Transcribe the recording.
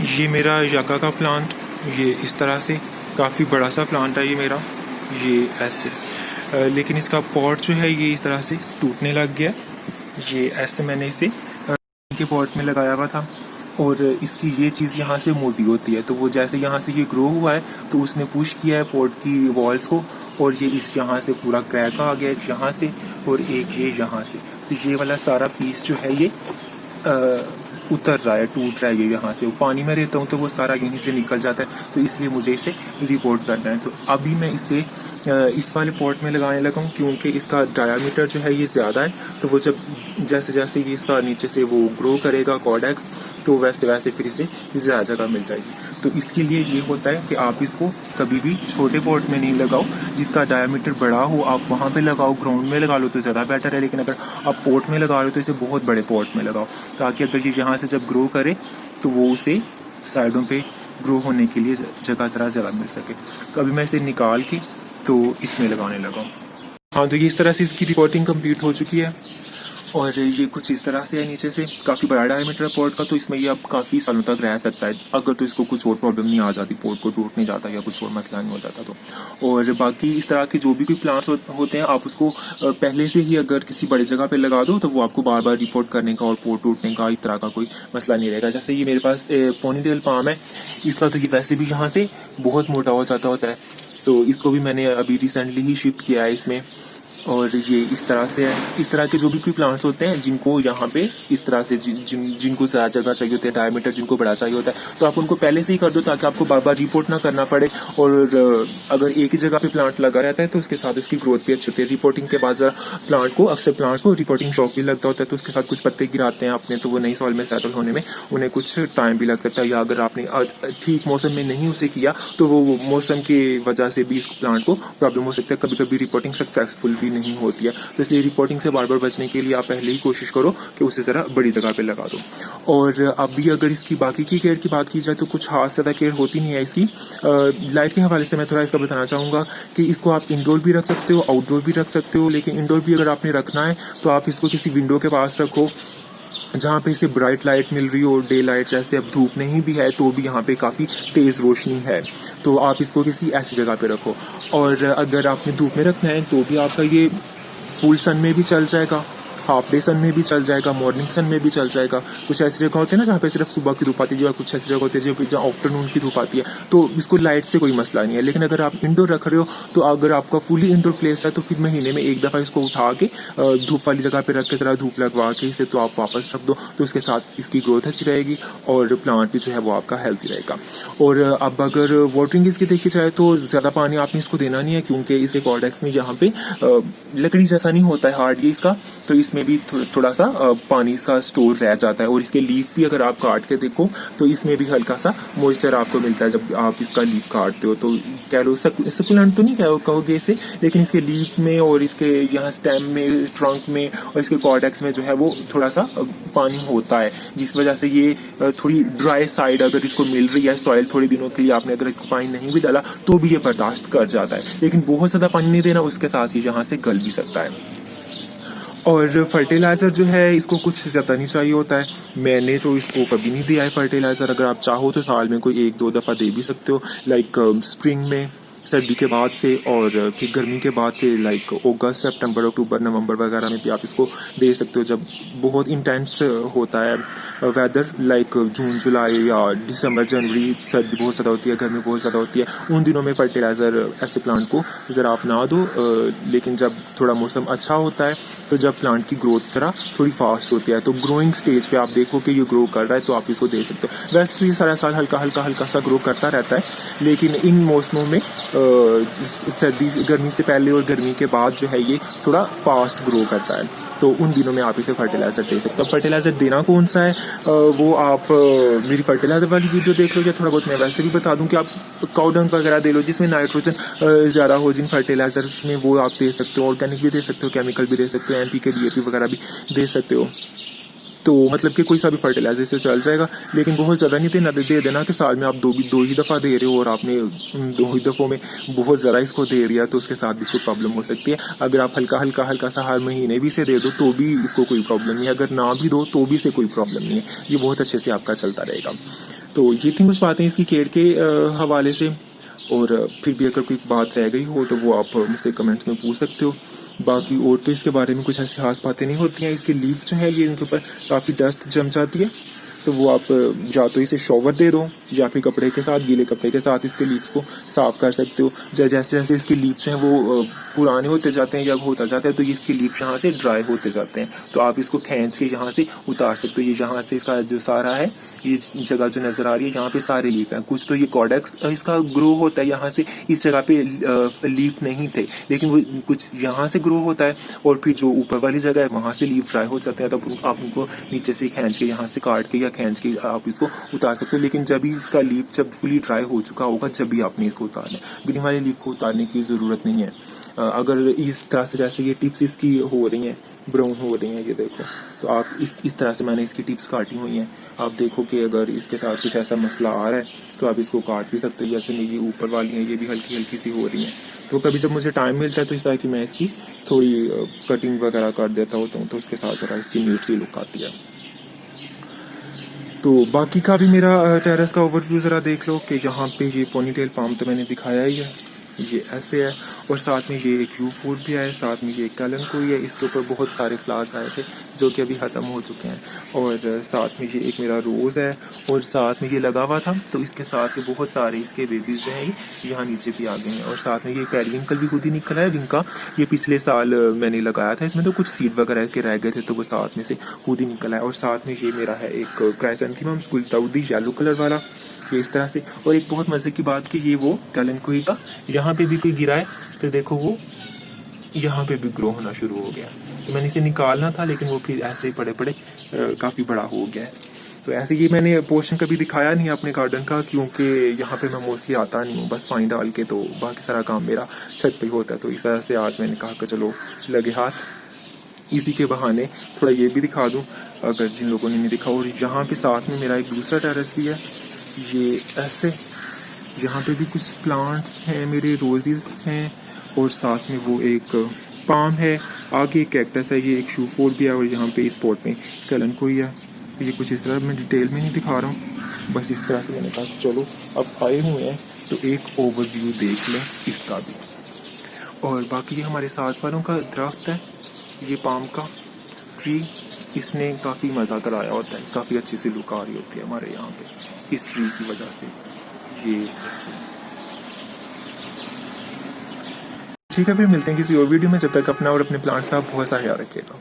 ये मेरा यागा का प्लांट, ये इस तरह से काफ़ी बड़ा सा प्लांट है ये मेरा, ये ऐसे लेकिन इसका पॉट जो है ये इस तरह से टूटने लग गया। ये ऐसे मैंने इसे के पॉट में लगाया हुआ था और इसकी ये चीज़ यहाँ से मोटी होती है, तो वो जैसे यहाँ से ये ग्रो हुआ है तो उसने पुश किया है पॉट की वॉल्स को और ये इस यहाँ से पूरा क्रैक आ गया, एक यहाँ से और एक ये यहाँ से। तो ये वाला सारा पीस जो है ये उतर रहा है, टूट रहा है ये यहाँ से। पानी में देता हूँ तो वो सारा यहीं से निकल जाता है, तो इसलिए मुझे इसे रिपोर्ट करना है। तो अभी मैं इसे इस वाले पॉट में लगाने लगा हूँ क्योंकि इसका डायामीटर जो है ये ज़्यादा है, तो वो जब जैसे जैसे ये इसका नीचे से वो ग्रो करेगा कॉर्डेक्स, तो वैसे वैसे फिर इसे ज़्यादा जगह मिल जाएगी। तो इसके लिए ये होता है कि आप इसको कभी भी छोटे पॉट में नहीं लगाओ, जिसका डायामीटर बड़ा हो आप वहाँ पे लगाओ, ग्राउंड में लगा लो तो ज़्यादा बेटर है। लेकिन अगर आप पॉट में लगा रहे हो तो इसे बहुत बड़े पॉट में लगाओ, ताकि अगर ये यहाँ से जब ग्रो करे तो वो उसे साइडों पे ग्रो होने के लिए जगह ज़रा ज़्यादा मिल सके। तो अभी मैं इसे निकाल के तो इसमें लगाने लगा हूँ। हाँ, तो ये इस तरह से इसकी रिपोर्टिंग कंप्लीट हो चुकी है और ये कुछ इस तरह से है नीचे से। काफ़ी बड़ा डायमीटर है पॉट का, तो इसमें ये अब काफ़ी सालों तक रह सकता है अगर तो इसको कुछ और प्रॉब्लम नहीं आ जाती, पॉट को टूट नहीं जाता या कुछ और मसला नहीं हो जाता तो। और बाकी इस तरह के जो भी कोई प्लांट्स होते हैं आप उसको पहले से ही अगर किसी बड़ी जगह पे लगा दो तो वो आपको बार बार रिपोर्ट करने का और पॉट टूटने का इस तरह का कोई मसला नहीं रहेगा। जैसे ये मेरे पास पोनीटेल पाम है, इसका तो ये वैसे भी यहाँ से बहुत मोटा हो जाता होता है, तो इसको भी मैंने अभी रिसेंटली ही शिफ्ट किया है इसमें। और ये इस तरह से है। इस तरह के जो भी कोई प्लांट्स होते हैं जिनको यहाँ पे इस तरह से जिनको ज़्यादा जगह चाहिए होती है, डायमीटर जिनको बड़ा चाहिए होता है, तो आप उनको पहले से ही कर दो ताकि आपको बार बार रिपोर्ट ना करना पड़े। और अगर एक ही जगह पे प्लांट लगा रहता है तो उसके साथ उसकी ग्रोथ भी अच्छी होती है। रिपोर्टिंग के बाद अक्सर प्लांट्स को रिपोर्टिंग शॉक भी लगता होता है, तो उसके साथ कुछ पत्ते गिराते हैं अपने, तो वो नई सॉइल में सेटल होने में उन्हें कुछ टाइम भी लग सकता है। या अगर आपने ठीक मौसम में नहीं उसे किया तो वो मौसम की वजह से भी इस प्लांट को प्रॉब्लम हो सकता है। कभी कभी रिपोर्टिंग सक्सेसफुल भी नहीं होती है, तो इसलिए रिपोर्टिंग से बार बार बचने के लिए आप पहले ही कोशिश करो कि उसे ज़रा बड़ी जगह पे लगा दो। और अभी अगर इसकी बाकी की केयर की बात की जाए तो कुछ खास ज़्यादा केयर होती नहीं है इसकी। लाइट के हवाले से मैं थोड़ा इसका बताना चाहूँगा कि इसको आप इंडोर भी रख सकते हो, आउटडोर भी रख सकते हो, लेकिन इंडोर भी अगर आपने रखना है तो आप इसको किसी विंडो के पास रखो जहाँ पे इसे ब्राइट लाइट मिल रही हो, डे लाइट। जैसे अब धूप नहीं भी है तो भी यहाँ पे काफ़ी तेज़ रोशनी है, तो आप इसको किसी ऐसी जगह पे रखो। और अगर आपने धूप में रखना है तो भी आपका ये फुल सन में भी चल जाएगा, हाफ डे सन में भी चल जाएगा, मॉर्निंग सन में भी चल जाएगा। कुछ ऐसी जगह होती है ना जहाँ पे सिर्फ सुबह की धूप आती है, या कुछ ऐसी जगह होती है जहाँ आफ्टरनून की धूप आती है, तो इसको लाइट से कोई मसला नहीं है। लेकिन अगर आप इंडोर रख रहे हो तो अगर आपका फुली इंडोर प्लेस है तो फिर महीने में एक दफ़ा इसको उठा के धूप वाली जगह पे रख के ज़रा धूप लगवा के इसे तो आप वापस रख दो, तो इसके साथ इसकी ग्रोथ अच्छी रहेगी और प्लांट भी जो है वो आपका हेल्थी रहेगा। और अब अगर वाटरिंग इसकी देखी जाए तो ज़्यादा पानी आपने इसको देना नहीं है, क्योंकि इसे कॉर्डेक्स में यहाँ पे लकड़ी जैसा नहीं होता है, हार्ड ये इसका, तो इसमें भी थोड़ा सा पानी सा स्टोर रह जाता है। और इसके लीफ भी अगर आप काट के देखो तो इसमें भी हल्का सा मॉइस्चर आपको मिलता है जब आप इसका लीफ काटते हो। तो कह लो सकुलेंट तो नहीं कहोगे इसे, लेकिन इसके लीफ में और इसके यहाँ स्टेम में, ट्रंक में और इसके कॉर्डेक्स में जो है वो थोड़ा सा पानी होता है, जिस वजह से ये थोड़ी ड्राई साइड अगर इसको मिल रही है सॉइल थोड़े दिनों के लिए, आपने अगर इसको पानी नहीं भी डाला तो भी ये बर्दाश्त कर जाता है। लेकिन बहुत ज़्यादा पानी नहीं देना, उसके साथ ही यहाँ से गल भी सकता है। और फर्टिलाइज़र जो है इसको कुछ ज़्यादा नहीं चाहिए होता है, मैंने तो इसको कभी नहीं दिया है फर्टिलाइज़र। अगर आप चाहो तो साल में कोई एक दो दफ़ा दे भी सकते हो, लाइक स्प्रिंग में सर्दी के बाद से, और फिर गर्मी के बाद से लाइक अगस्त, सितंबर, अक्टूबर, नवंबर वगैरह में भी आप इसको दे सकते हो जब बहुत इंटेंस होता है वेदर, लाइक जून जुलाई या दिसंबर जनवरी, सर्दी बहुत ज़्यादा होती है, गर्मी बहुत ज़्यादा होती है। उन दिनों में फर्टिलाइज़र ऐसे प्लांट को ज़रा आप ना दो। लेकिन जब थोड़ा मौसम अच्छा होता है तो जब प्लांट की ग्रोथ तरह थोड़ी फास्ट होती है तो ग्रोइंग स्टेज पे आप देखो कि ये ग्रो कर रहा है तो आप इसको दे सकते हो। वैसे तो ये सारा साल हल्का सा ग्रो करता रहता है, लेकिन इन मौसमों में सर्दी गर्मी से पहले और गर्मी के बाद जो है ये थोड़ा फास्ट ग्रो करता है, तो उन दिनों में आप इसे फर्टिलाइज़र दे सकते हो। फर्टिलाइज़र देना कौन सा है वो आप मेरी फर्टिलाइज़र वाली वीडियो देख लो, या थोड़ा बहुत मैं वैसे भी बता दूं कि आप काउ डंग वगैरह दे लो जिसमें नाइट्रोजन ज़्यादा हो, जिन फर्टिलाइज़र में वो आप दे सकते हो। ऑर्गेनिक भी दे सकते हो, केमिकल भी दे सकते हो, NPK DAP वगैरह भी दे सकते हो। तो मतलब कि कोई सा भी फर्टिलाइजर से चल जाएगा, लेकिन बहुत ज़्यादा नहीं देना, दे देना कि साल में आप दो ही दफ़ा दे रहे हो और आपने उन 2 ही दफ़ों में बहुत ज़्यादा इसको दे दिया तो उसके साथ इसको प्रॉब्लम हो सकती है। अगर आप हल्का सा हर महीने भी से दे दो तो भी इसको कोई प्रॉब्लम नहीं है, अगर ना भी दो तो भी से कोई प्रॉब्लम नहीं है, ये बहुत अच्छे से आपका चलता रहेगा। तो ये थी कुछ बातें इसकी केयर के हवाले से। और फिर भी अगर कोई बात रह गई हो तो वो आप मुझसे कमेंट्स में पूछ सकते हो। बाकी और तो इसके बारे में कुछ ऐसी खास बातें नहीं होती हैं। इसकी लीफ जो है ये इनके ऊपर काफ़ी डस्ट जम जाती है, तो वो आप या तो इसे शॉवर दे दो या फिर कपड़े के साथ, गीले कपड़े के साथ इसके लीव्स को साफ कर सकते हो। जैसे जैसे इसके लीव्स हैं वो पुराने होते जाते हैं, जब होता जाता है तो ये इसके लीव्स यहाँ से ड्राई होते जाते हैं, तो आप इसको खींच के यहाँ से उतार सकते हो। ये यहाँ से इसका जो सारा है, ये जगह जो नजर आ रही है यहाँ पे सारे लीफ हैं। कुछ तो ये कॉडेक्स इसका ग्रो होता है यहाँ से, इस जगह पे लीफ नहीं थे, लेकिन वो कुछ यहाँ से ग्रो होता है, और फिर जो ऊपर वाली जगह है वहाँ से लीफ ड्राई हो जाते हैं, तब आप उनको नीचे से खींच के यहाँ से काट के या खींच के आप इसको उतार सकते हो। लेकिन जब भी इसका लीफ जब फुली ड्राई हो चुका होगा, जब भी आपने इसको उतारना है। ग्रीन वाले लीफ को उतारने की ज़रूरत नहीं है। अगर इस तरह से जैसे ये टिप्स इसकी हो रही हैं, ब्राउन हो रही हैं, ये देखो, तो आप इस तरह से मैंने इसकी टिप्स काटी हुई हैं। आप देखो कि अगर इसके साथ कुछ ऐसा मसला आ रहा है तो आप इसको काट भी सकते हो। जैसे मेरी ऊपर वाली हैं, ये भी हल्की हल्की सी हो रही हैं, तो कभी जब मुझे टाइम मिलता है तो इस तरह की मैं इसकी थोड़ी कटिंग वगैरह कर देता होता हूँ, तो उसके साथ थोड़ा इसकी नीट सी लुक आती है। तो बाकी का भी मेरा टेरेस का ओवरव्यू ज़रा देख लो कि यहाँ पे ये पोनीटेल पाम तो मैंने दिखाया ही है, ये ऐसे है, और साथ में ये एक यू फूड भी आया, साथ में ये कैलन कोई है, इसके ऊपर बहुत सारे फ्लावर्स आए थे जो कि अभी ख़त्म हो चुके हैं, और साथ में ये एक मेरा रोज़ है, और साथ में ये लगा हुआ था, तो इसके साथ से बहुत सारे इसके बेबीज़ जो हैं यहाँ नीचे भी आ गए हैं। और साथ में ये पेरिविंकल भी खुद ही निकला है, जिनका ये पिछले साल मैंने लगाया था, इसमें तो कुछ सीड वगैरह इसके रह गए थे, तो वो साथ में से खुद ही निकला है। और साथ में ये मेरा है एक क्राइसेंथेमम गुलदाउदी येलो कलर वाला, ये इस तरह से। और एक बहुत मज़े की बात कि ये वो कैलन कोई का यहाँ पे भी कोई गिरा है, तो देखो वो यहाँ पे भी ग्रो होना शुरू हो गया। तो मैंने इसे निकालना था, लेकिन वो फिर ऐसे ही पड़े पड़े काफ़ी बड़ा हो गया है। तो ऐसे ये मैंने पोर्शन कभी दिखाया नहीं अपने गार्डन का, क्योंकि यहाँ पे मैं मोस्टली आता नहीं हूँ, बस पानी डाल के, तो बाकी सारा काम मेरा छत पे होता है। तो इस तरह से आज मैंने कहा कि चलो लगे हाथ इसी के बहाने थोड़ा ये भी दिखा दूँ अगर जिन लोगों ने नहीं दिखा। और यहाँ पे साथ में मेरा एक दूसरा टेरेस भी है, ये ऐसे, यहाँ पे भी कुछ प्लांट्स हैं मेरे, रोजेस हैं, और साथ में वो एक पाम है, आगे एक कैक्टस है, ये एक शू फोर्ड भी है, और यहाँ पे इस पॉट में कैलन कोई है। ये कुछ इस तरह मैं डिटेल में नहीं दिखा रहा हूँ, बस इस तरह से मैंने कहा चलो अब आए हुए हैं तो एक ओवरव्यू देख लें इसका भी। और बाकी ये हमारे साथ वालों का दरख्त है, ये पाम का ट्री, इसने काफ़ी मज़ा कराया होता है, काफ़ी अच्छी सी लुक आ रही होती है हमारे यहाँ पे इस ट्री की वजह से। ये ठीक है, फिर मिलते हैं किसी और वीडियो में। जब तक अपना और अपने प्लांट्स का बहुत सा ख्याल रखिएगा।